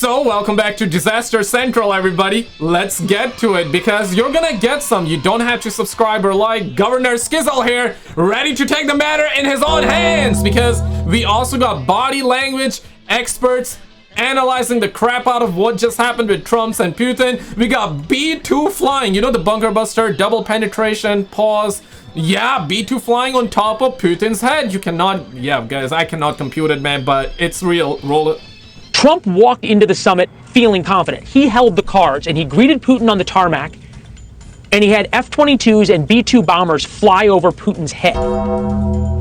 So, welcome back to Disaster Central, everybody. Let's get to it, because you're gonna get some. You don't have to subscribe or like. Governor SKizzle here, ready to take the matter in his own hands, because we also got body language experts analyzing the crap out of what just happened with Trump and Putin. We got B-2 flying, you know, the bunker buster, double penetration, pause. Yeah, B-2 flying on top of Putin's head. You cannot, yeah, guys, I cannot compute it, man, but it's real. Roll it. Trump walked into the summit feeling confident. He held the cards and he greeted Putin on the tarmac, and he had F-22s and B-2 bombers fly over Putin's head.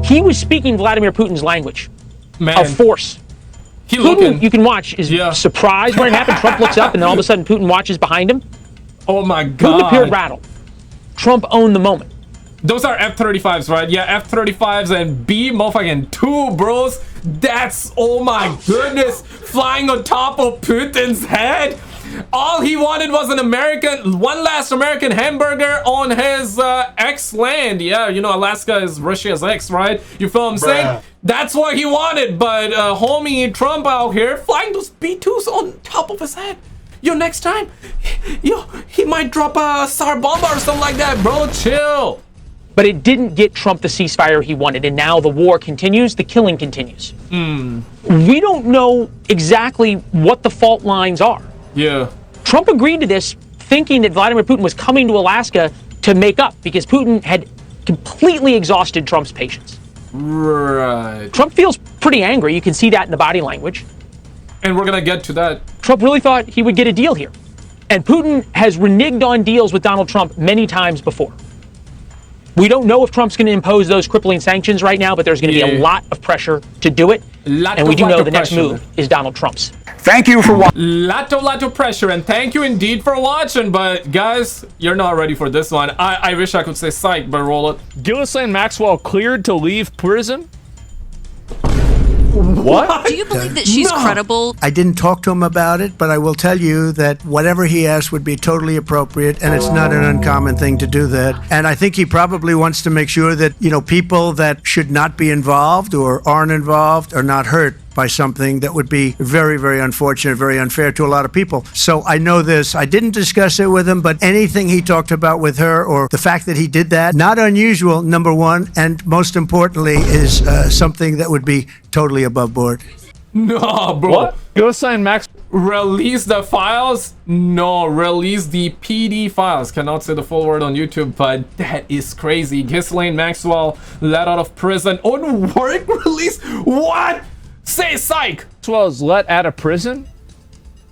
He was speaking Vladimir Putin's language of force. Putin, you can watch, is surprised when it happened. Trump looks up and then all of a sudden Putin watches behind him. Oh my God. Putin appeared rattled. Trump owned the moment. Those are F-35s, right? Yeah, F-35s and B-2, bros. That's, oh my goodness, flying on top of Putin's head. All he wanted was one last American hamburger on his ex-land. Yeah, you know, Alaska is Russia's ex, right? You feel what I'm saying? That's what he wanted, but homie Trump out here flying those B-2s on top of his head. Yo, next time, yo, he might drop a SAR bomb or something like that, bro. Chill. But it didn't get Trump the ceasefire he wanted, and now the war continues, the killing continues. We don't know exactly what the fault lines are. Yeah. Trump agreed to this thinking that Vladimir Putin was coming to Alaska to make up, because Putin had completely exhausted Trump's patience. Right. Trump feels pretty angry. You can see that in the body language. And we're going to get to that. Trump really thought he would get a deal here. And Putin has reneged on deals with Donald Trump many times before. We don't know if Trump's going to impose those crippling sanctions right now, but there's going to be a lot of pressure to do it. And we do know the next move is Donald Trump's. Thank you for watching. Lot of pressure, and thank you indeed for watching. But guys, you're not ready for this one. I wish I could say psych, but roll it. Ghislaine Maxwell cleared to leave prison? What? Do you believe that she's credible? I didn't talk to him about it, but I will tell you that whatever he asked would be totally appropriate, and it's not an uncommon thing to do that. And I think he probably wants to make sure that, you know, people that should not be involved or aren't involved are not hurt by something that would be very, very unfortunate, very unfair to a lot of people. So I know this. I didn't discuss it with him, but anything he talked about with her, or the fact that he did that, not unusual, number one, and most importantly, is something that would be totally above board. No, bro. What? Ghislaine Maxwell. Release the files? No, release the PD files. Cannot say the full word on YouTube, but that is crazy. Ghislaine Maxwell let out of prison on work release? What? Say psych. Maxwell is let out of prison?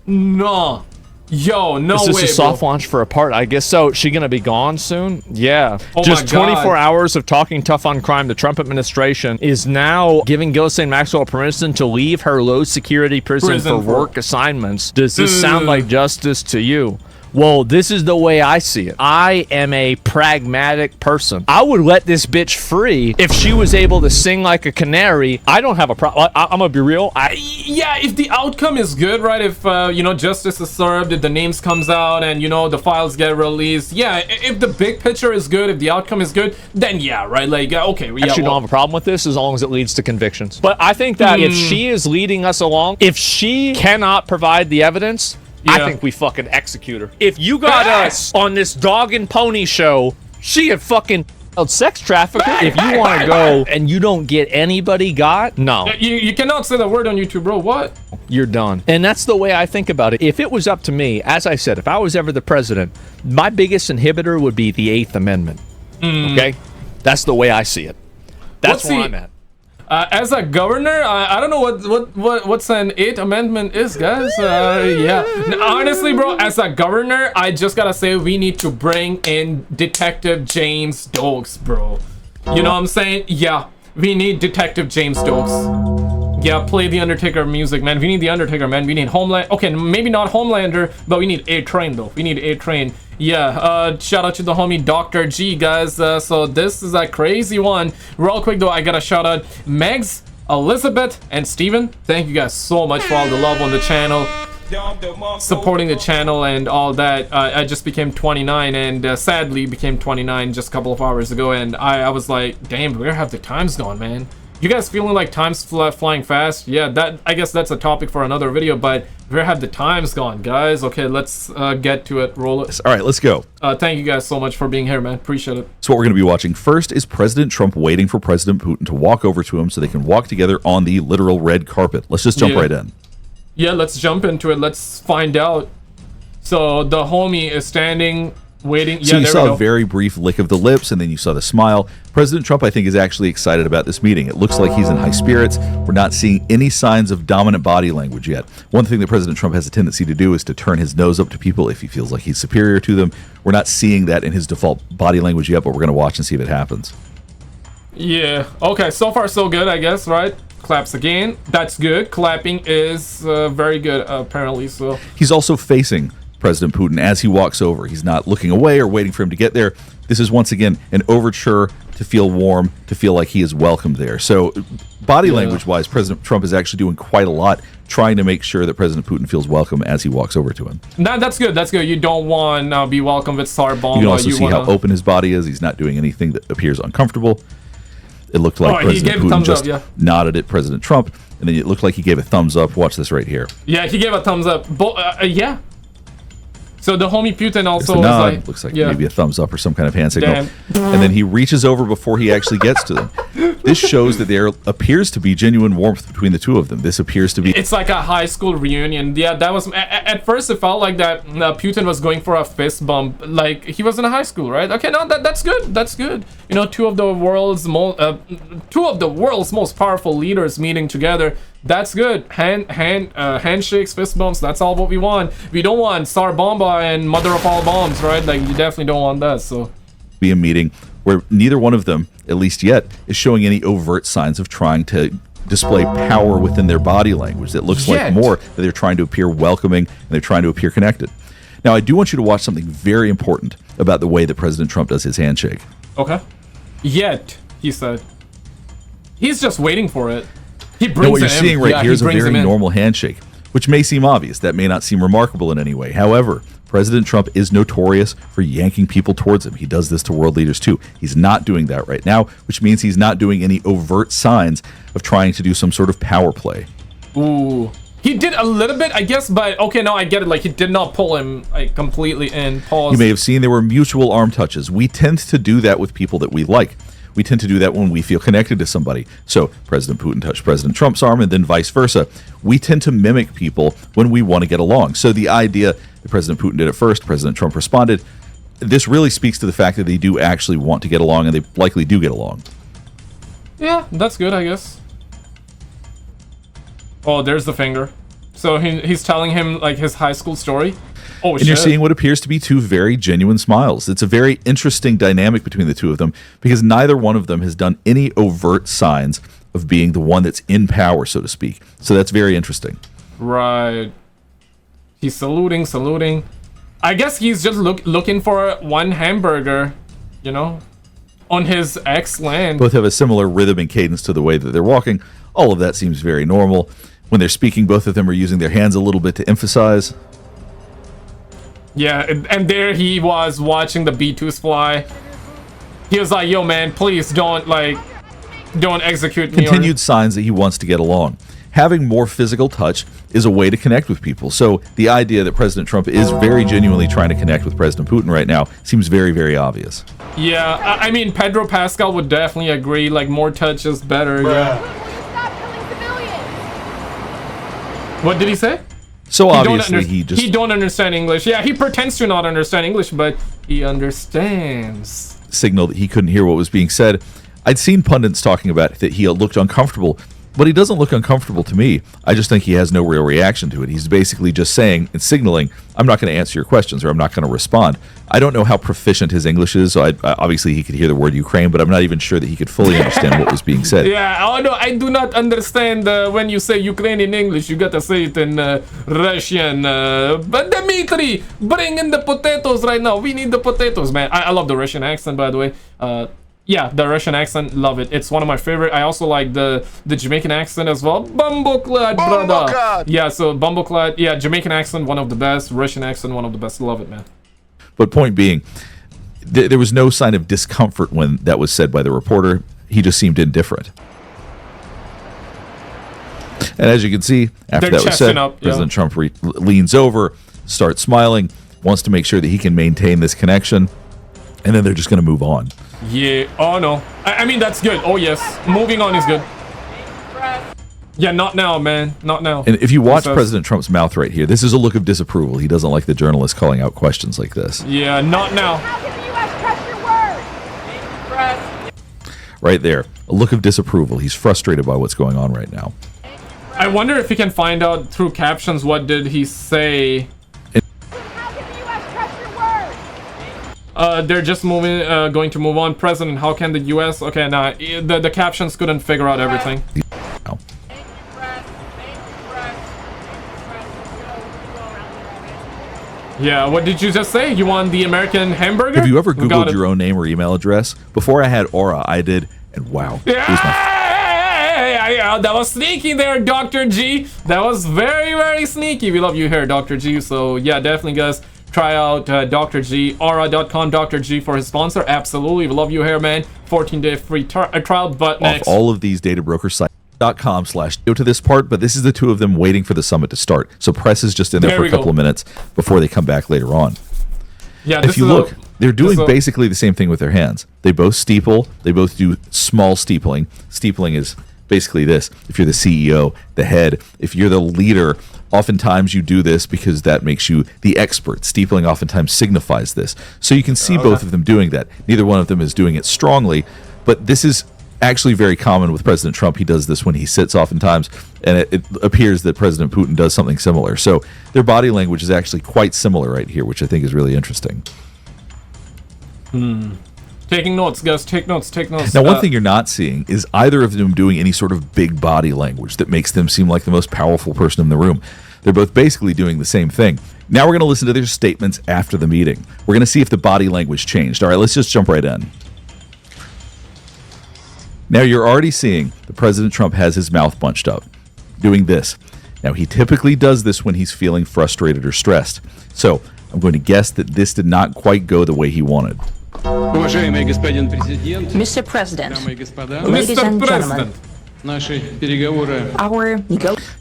No. Yo, no way, Is this a soft launch for a part? I guess so. She gonna be gone soon? Yeah. Oh Just my God. 24 hours of talking tough on crime. The Trump administration is now giving Ghislaine Maxwell permission to leave her low security prison for work assignments. Does this sound like justice to you? Well, this is the way I see it. I am a pragmatic person. I would let this bitch free if she was able to sing like a canary. I don't have a problem. I'm gonna be real. Yeah, if the outcome is good, right? If, you know, justice is served, if the names comes out and, you know, the files get released. Yeah, if the big picture is good, if the outcome is good, then yeah, right? Like, okay. Yeah, actually don't have a problem with this as long as it leads to convictions. But I think that if she is leading us along, if she cannot provide the evidence, I think we fucking execute her. If you got us on this dog and pony show, she a fucking sex trafficker. If you want to go and you don't get anybody got, no. You cannot say that word on YouTube, bro. What? You're done. And that's the way I think about it. If it was up to me, as I said, if I was ever the president, my biggest inhibitor would be the 8th Amendment. Okay? That's the way I see it. That's where I'm at. As a governor, I don't know what's an 8th Amendment is, guys. Yeah. Now, honestly, bro, as a governor, I just gotta say we need to bring in Detective James Stokes, bro. You know what I'm saying? Yeah, we need Detective James Stokes. Yeah, play the Undertaker music, man. We need the Undertaker, man. We need Homeland. Okay, maybe not Homelander, but we need A-Train, though. We need A-Train. Yeah, shout out to the homie Dr. G, guys. So this is a crazy one. Real quick, though, I gotta shout out Megs, Elizabeth, and Steven. Thank you guys so much for all the love on the channel, supporting the channel and all that. I just became 29, and sadly became 29 just a couple of hours ago, and I was like, damn, where have the times gone, man? You guys feeling like time's flying fast? Yeah, that I guess that's a topic for another video, but where have the times gone, guys? Okay, let's get to it. Roll it. All right, let's go. Thank you guys so much for being here, man. Appreciate it. So what we're going to be watching first is President Trump waiting for President Putin to walk over to him so they can walk together on the literal red carpet. Let's just jump right in. Yeah, let's jump into it. Let's find out. So the homie is standing, waiting. So yeah, you there saw we go. a very brief lick of the lips, and then you saw the smile. President Trump, I think, is actually excited about this meeting. It looks like he's in high spirits. We're not seeing any signs of dominant body language yet. One thing that President Trump has a tendency to do is to turn his nose up to people if he feels like he's superior to them. We're not seeing that in his default body language yet, but we're going to watch and see if it happens. Yeah. Okay, so far so good, I guess, right? Claps again. That's good. Clapping is very good, apparently. So he's also facing President Putin as he walks over. He's not looking away or waiting for him to get there. This is once again an overture to feel warm, to feel like he is welcomed there. So body language wise, President Trump is actually doing quite a lot trying to make sure that President Putin feels welcome as he walks over to him. That's good. That's good. You don't want to be welcome with Tsar Bomba. You can also see how open his body is. He's not doing anything that appears uncomfortable. It looked like President Putin just nodded at President Trump, and then it looked like he gave a thumbs up. Watch this right here. Yeah, he gave a thumbs up. Yeah. So the homie Putin also was nod. Like, looks like maybe a thumbs up or some kind of hand signal. And then he reaches over before he actually gets to them. This shows that there appears to be genuine warmth between the two of them. This appears to be... It's like a high school reunion. Yeah, that was... At first, it felt like that Putin was going for a fist bump. Like, he was in a high school, right? Okay, no, that's good. That's good. You know, two of the world's most powerful leaders meeting together. That's good. Handshakes, fist bumps. That's all what we want. We don't want Tsar Bomba and mother of all bombs, right? Like, you definitely don't want that. So, be a meeting where neither one of them, at least yet, is showing any overt signs of trying to display power within their body language. That looks like more that they're trying to appear welcoming and they're trying to appear connected. Now, I do want you to watch something very important about the way that President Trump does his handshake. Okay. Yet, he said. He's just waiting for it. He brings what you're seeing right here is a very normal handshake, which may seem obvious. That may not seem remarkable in any way. However, President Trump is notorious for yanking people towards him. He does this to world leaders too. He's not doing that right now, which means he's not doing any overt signs of trying to do some sort of power play. Ooh. He did a little bit, I guess, but okay, no, I get it. Like, he did not pull him like completely in. Pause. You may have seen there were mutual arm touches. We tend to do that with people that we like. We tend to do that when we feel connected to somebody. So President Putin touched President Trump's arm and then vice versa. We tend to mimic people when we want to get along. So the idea that President Putin did it first, President Trump responded, this really speaks to the fact that they do actually want to get along, and they likely do get along. Yeah, that's good, I guess. Oh, there's the finger. So he's telling him like his high school story. Oh, and you're seeing what appears to be two very genuine smiles. It's a very interesting dynamic between the two of them because neither one of them has done any overt signs of being the one that's in power, so to speak. So that's very interesting. Right. He's saluting. I guess he's just looking for one hamburger, you know, on his ex land. Both have a similar rhythm and cadence to the way that they're walking. All of that seems very normal. When they're speaking, both of them are using their hands a little bit to emphasize. Yeah, and there he was watching the B-2s fly. He was like, yo, man, please don't execute me. Continued signs that he wants to get along. Having more physical touch is a way to connect with people. So the idea that President Trump is very genuinely trying to connect with President Putin right now seems very, very obvious. Yeah, I mean, Pedro Pascal would definitely agree, like, more touch is better. Yeah. What did he say? So obviously he don't understand English. Yeah, he pretends to not understand English, but he understands. Signaled that he couldn't hear what was being said. I'd seen pundits talking about that he looked uncomfortable, but he doesn't look uncomfortable to me. I just think he has no real reaction to it. He's basically just saying and signaling, I'm not going to answer your questions or I'm not going to respond. I don't know how proficient his English is. So obviously he could hear the word Ukraine, but I'm not even sure that he could fully understand what was being said. Yeah, oh no, I do not understand when you say Ukraine in English. You got to say it in Russian. But Dmitry, bring in the potatoes right now. We need the potatoes, man. I love the Russian accent, by the way. Yeah, the Russian accent, love it. It's one of my favorite. I also like the Jamaican accent as well. Bumbleclad, brother. Yeah, so Bumbleclad. Yeah, Jamaican accent, one of the best. Russian accent, one of the best. Love it, man. But point being, there was no sign of discomfort when that was said by the reporter. He just seemed indifferent. And as you can see, after They're that was said, chesting up, President Trump leans over, starts smiling, wants to make sure that he can maintain this connection, and then they're just going to move on. Yeah. Oh no. I mean that's good. Oh yes. Moving on is good. Yeah, not now, man. Not now. And if you watch President Trump's mouth right here, this is a look of disapproval. He doesn't like the journalists calling out questions like this. Yeah, not now. Right there, a look of disapproval. He's frustrated by what's going on right now. I wonder if we can find out through captions what did he say. They're just going to move on. President, how can the U.S. Okay, nah, the captions couldn't figure out everything. No. Yeah, what did you just say? You want the American hamburger? Have you ever Googled your own name or email address? Before I had Aura, I did, and wow. Yeah, that was sneaky there, Dr. G. That was very, very sneaky. We love you here, Dr. G. So yeah, definitely, guys, try out Dr. G, aura.com, Dr. G for his sponsor. Absolutely, we love you here, man. 14-day free trial, but next. Off all of these data broker sites. .com/go to this part, but this is the two of them waiting for the summit to start. So press is just in there for a couple of minutes before they come back later on. Yeah, if you look, they're doing basically the same thing with their hands. They both steeple. They both do small steepling. Steepling is basically this. If you're the CEO, the head, if you're the leader, oftentimes you do this because that makes you the expert. Steepling oftentimes signifies this. So you can see both of them doing that. Neither one of them is doing it strongly, but this is actually very common with President Trump. He does this when he sits oftentimes, and it appears that President Putin does something similar. So their body language is actually quite similar right here, which I think is really interesting. Taking notes, guys. Take notes. Now, one thing you're not seeing is either of them doing any sort of big body language that makes them seem like the most powerful person in the room. They're both basically doing the same thing. Now we're going to listen to their statements after the meeting. We're going to see if the body language changed. All right, let's just jump right in. Now you're already seeing that President Trump has his mouth bunched up, doing this. Now he typically does this when he's feeling frustrated or stressed. So I'm going to guess that this did not quite go the way he wanted. Mr. President, ladies and gentlemen,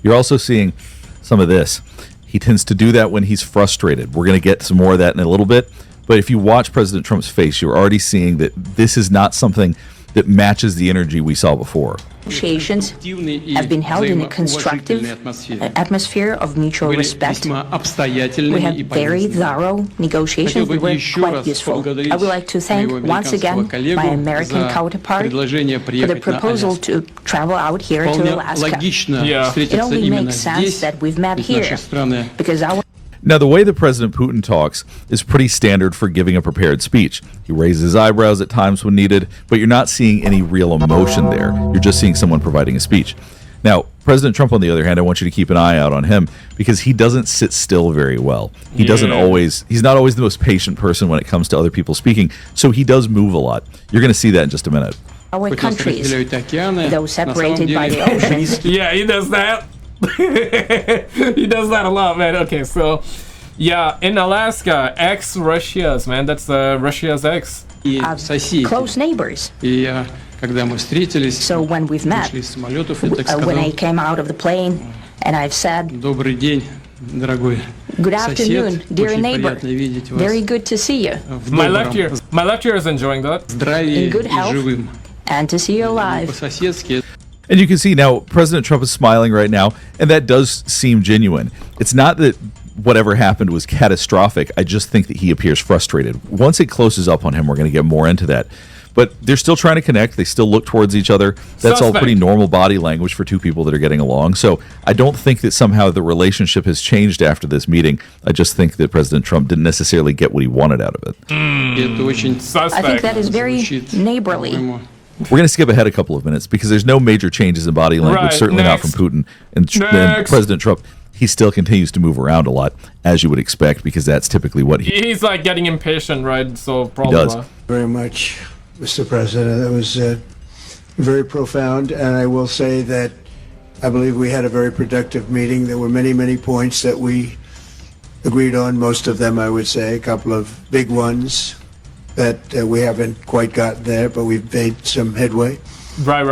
You're also seeing some of this. He tends to do that when he's frustrated. We're going to get some more of that in a little bit. But if you watch President Trump's face, you're already seeing that this is not something that matches the energy we saw before. Negotiations have been held in a constructive atmosphere of mutual respect. We had very thorough negotiations that were quite useful. I would like to thank once again my American counterpart for the proposal to travel out here to Alaska. It only makes sense that we've met here because our Now, the way that President Putin talks is pretty standard for giving a prepared speech. He raises his eyebrows at times when needed, but you're not seeing any real emotion there. You're just seeing someone providing a speech. Now, President Trump, on the other hand, I want you to keep an eye out on him because he doesn't sit still very well. He's not always the most patient person when it comes to other people speaking, so he does move a lot. You're going to see that in just a minute. Our countries, though separated by the oceans. Yeah, he does that. He does that a lot, man. Okay, so yeah, in Alaska, ex-Russia's, man. That's Russia's ex. Close neighbors. So when we've met, when I came out of the plane and I've said, good afternoon, dear neighbor. Very good to see you. My left ear is enjoying that. In good health and to see you alive. And you can see now President Trump is smiling right now, and that does seem genuine. It's not that whatever happened was catastrophic. I just think that he appears frustrated. Once it closes up on him, we're going to get more into that. But they're still trying to connect. They still look towards each other. That's all pretty normal body language for two people that are getting along. So I don't think that somehow the relationship has changed after this meeting. I just think that President Trump didn't necessarily get what he wanted out of it. I think that is very neighborly. We're going to skip ahead a couple of minutes because there's no major changes in body language, certainly not from Putin. And President Trump, he still continues to move around a lot, as you would expect, because that's typically what he's like getting impatient, right? So probably he does. Very much, Mr. President. That was very profound, and I will say that I believe we had a very productive meeting. There were many, many points that we agreed on. Most of them, I would say, a couple of big ones that we haven't quite gotten there, but we've made some headway. Right.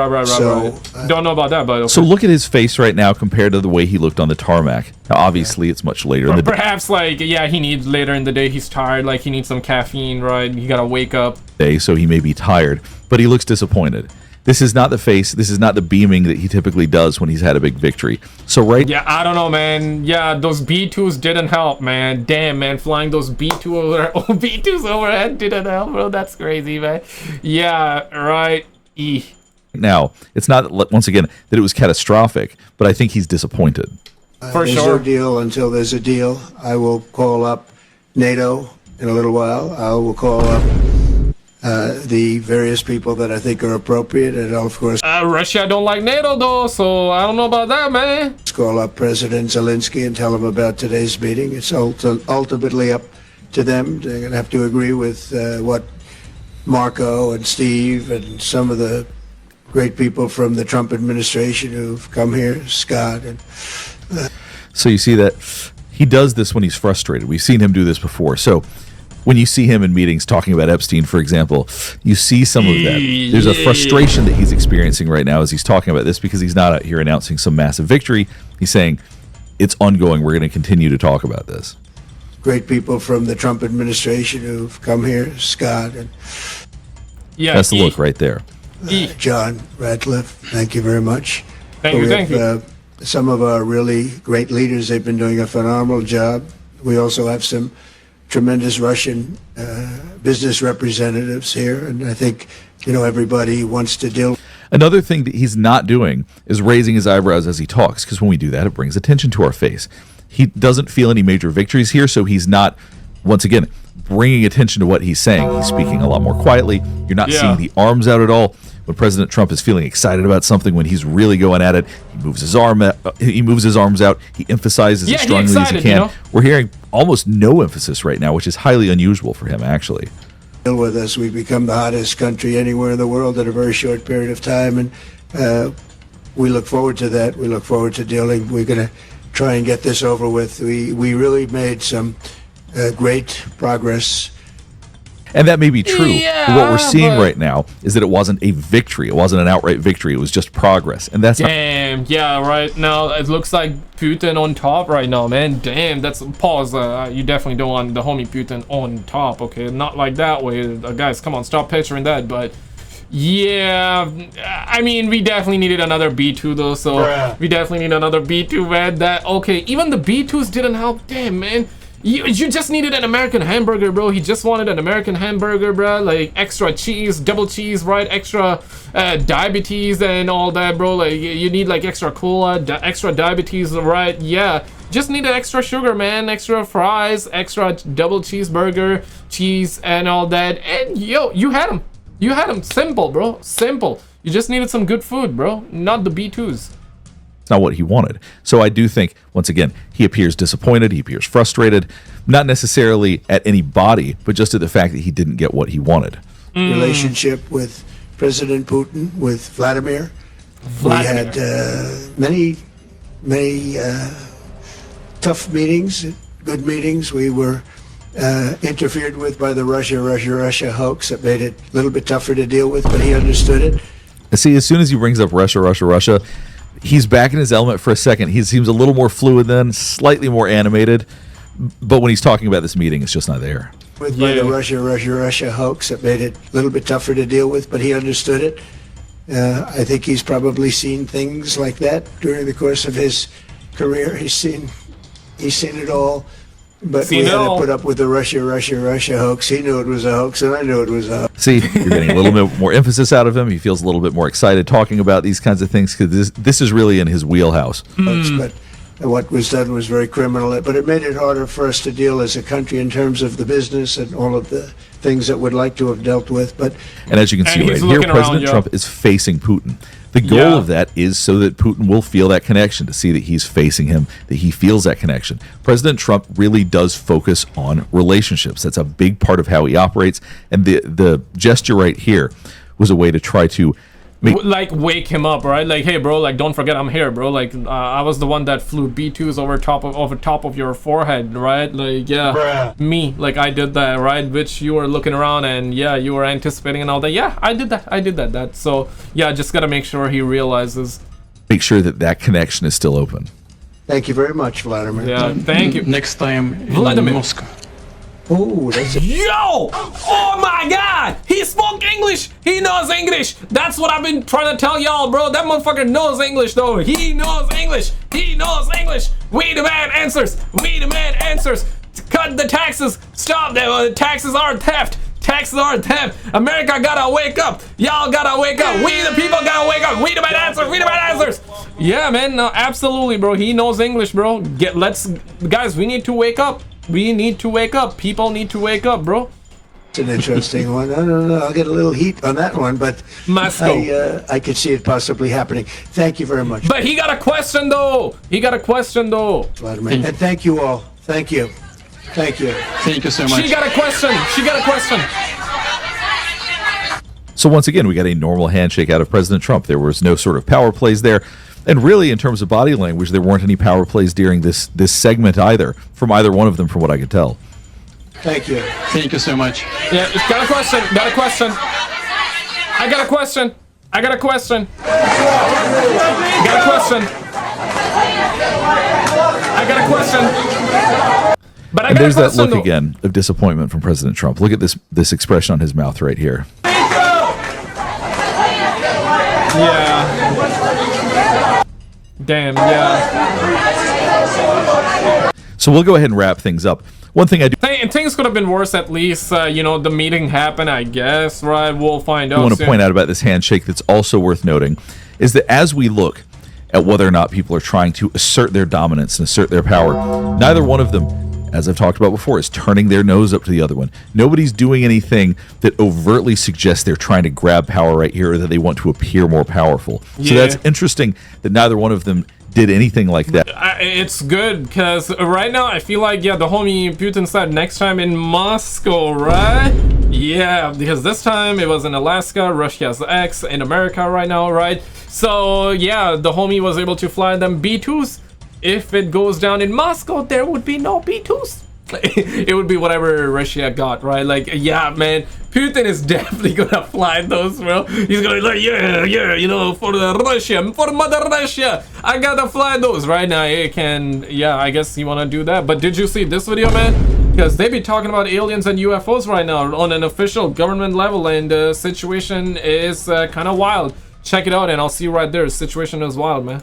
Don't know about that, but okay. So look at his face right now compared to the way he looked on the tarmac. Now, obviously, it's much later in the day. Perhaps, like, yeah, he needs later in the day. He's tired. Like, he needs some caffeine, right? He gotta wake up. So he may be tired, but he looks disappointed. This is not the face. This is not the beaming that he typically does when he's had a big victory. So Yeah, I don't know, man. Yeah, those B2s didn't help, man. Damn, man, flying those B2s overhead didn't help, bro. That's crazy, man. Yeah, right. Now, it's not, once again, that it was catastrophic, but I think he's disappointed. For there's sure. no deal until there's a deal. I will call up NATO in a little while. I will call up the various people that I think are appropriate, and I'll, of course, Russia don't like NATO, though, so I don't know about that, man. call up President Zelensky and tell him about today's meeting. It's ultimately up to them. They're going to have to agree with what Marco and Steve and some of the great people from the Trump administration who've come here, Scott. And So you see that he does this when he's frustrated. We've seen him do this before. So when you see him in meetings talking about Epstein, for example, you see some of that. There's a frustration that he's experiencing right now as he's talking about this, because he's not out here announcing some massive victory. He's saying it's ongoing. We're going to continue to talk about this. great people from the Trump administration who've come here, Scott and Yeah, That's the look right there. John Radcliffe. Thank you very much. Thank you. Some of our really great leaders, they've been doing a phenomenal job. We also have some tremendous Russian business representatives here, and I think, everybody wants to deal. Another thing that he's not doing is raising his eyebrows as he talks, because when we do that, it brings attention to our face. He doesn't feel any major victories here, so he's not, once again, bringing attention to what he's saying. He's speaking a lot more quietly. You're not seeing the arms out at all. When President Trump is feeling excited about something, when he's really going at it, he moves his arms out. He emphasizes as strongly as he can. We're hearing almost no emphasis right now, which is highly unusual for him, actually. With us, we've become the hottest country anywhere in the world in a very short period of time, and we look forward to that. We look forward to dealing. We're going to try and get this over with. We really made some great progress. And that may be true. But what we're seeing right now is that it wasn't a victory. It wasn't an outright victory. It was just progress. And that's Damn, right now it looks like Putin on top right now, man. Damn, that's pause. You definitely don't want the homie Putin on top, okay? Not like that way. Guys, come on, stop picturing that. But yeah, I mean, we definitely needed another B2 though, so we definitely need another B2, man. Even the B2s didn't help. Damn, man. You just needed an American hamburger, bro. He just wanted an American hamburger, bro. Like extra cheese, double cheese, right? Extra diabetes and all that, bro. Like you need like extra cola, extra diabetes, right? Yeah. Just needed extra sugar, man. Extra fries, extra double cheeseburger, cheese, and all that. And you had him. You had him. Simple, bro. Simple. You just needed some good food, bro. Not the B2s. It's not what he wanted. So I do think, once again, he appears disappointed, he appears frustrated, not necessarily at anybody, but just at the fact that he didn't get what he wanted. Relationship with President Putin, with Vladimir. We had many tough meetings, good meetings. We were interfered with by the Russia hoax that made it a little bit tougher to deal with, but he understood it. See, as soon as he brings up Russia, he's back in his element for a second. He seems a little more fluid then, slightly more animated. But when he's talking about this meeting, it's just not there. By the Russia hoax that made it a little bit tougher to deal with, but he understood it. I think he's probably seen things like that during the course of his career. He's seen it all. But we had to put up with the Russia hoax. He knew it was a hoax, and I knew it was a hoax. See, you're getting a little bit more emphasis out of him. He feels a little bit more excited talking about these kinds of things, because this is really in his wheelhouse. But what was done was very criminal. But it made it harder for us to deal as a country in terms of the business and all of the things that we'd like to have dealt with. And as you can see right here, President Trump is facing Putin. The goal of that is so that Putin will feel that connection, to see that he's facing him, that he feels that connection. President Trump really does focus on relationships. That's a big part of how he operates. And the gesture right here was a way to try to like wake him up, right? Like, hey bro, like don't forget I'm here, bro. Like I was the one that flew B2s over top of your forehead, right? Like, yeah, bruh. Me, like I did that, right? Which you were looking around and yeah, you were anticipating and all that. Yeah, I did that. So yeah, just gotta make sure he realizes. Make sure that connection is still open. Thank you very much, Vladimir. Yeah, thank you. Next time, Vladimir. Elon Musk. Oh, that's Yo! Oh my god! He spoke English! He knows English! That's what I've been trying to tell y'all, bro. That motherfucker knows English, though. He knows English! He knows English! We demand answers! We demand answers! Cut the taxes! Stop them! Taxes are theft! Taxes are theft! America gotta wake up! Y'all gotta wake up! We the people gotta wake up! We demand answers! We demand answers! Yeah, man. No, absolutely, bro. He knows English, bro. Guys, we need to wake up. We need to wake up. People need to wake up, bro. It's an interesting one. I don't know. I'll get a little heat on that one, but I could see it possibly happening. Thank you very much. But he got a question, though. Vladimir. And thank you all. Thank you. Thank you. Thank you so much. She got a question. So once again, we got a normal handshake out of President Trump. There was no sort of power plays there. And really, in terms of body language, there weren't any power plays during this segment either, from either one of them, from what I could tell. Thank you. Thank you so much. Yeah, got a question. I got a question. But and there's that look again of disappointment from President Trump. Look at this expression on his mouth right here. Yeah. Damn, yeah. So we'll go ahead and wrap things up. One thing I do... Things could have been worse at least. The meeting happened, I guess, right? We'll find out. I want to point out about this handshake that's also worth noting is that as we look at whether or not people are trying to assert their dominance and assert their power, neither one of them, as I've talked about before, is turning their nose up to the other one. Nobody's doing anything that overtly suggests they're trying to grab power right here or that they want to appear more powerful. Yeah. So that's interesting that neither one of them did anything like that. It's good because right now I feel like, yeah, the homie Putin said next time in Moscow, right? Yeah, because this time it was in Alaska, Russia's ex, in America right now, right? So yeah, the homie was able to fly them B2s. If it goes down in Moscow, there would be no B2s. It would be whatever Russia got, right? Like, yeah, man, Putin is definitely gonna fly those, bro. He's gonna be like, yeah, for the Russia, for Mother Russia, I gotta fly those right now. I guess you wanna do that. But did you see this video, man? Because they be talking about aliens and UFOs right now on an official government level, and the situation is kind of wild. Check it out, and I'll see you right there. The situation is wild, man.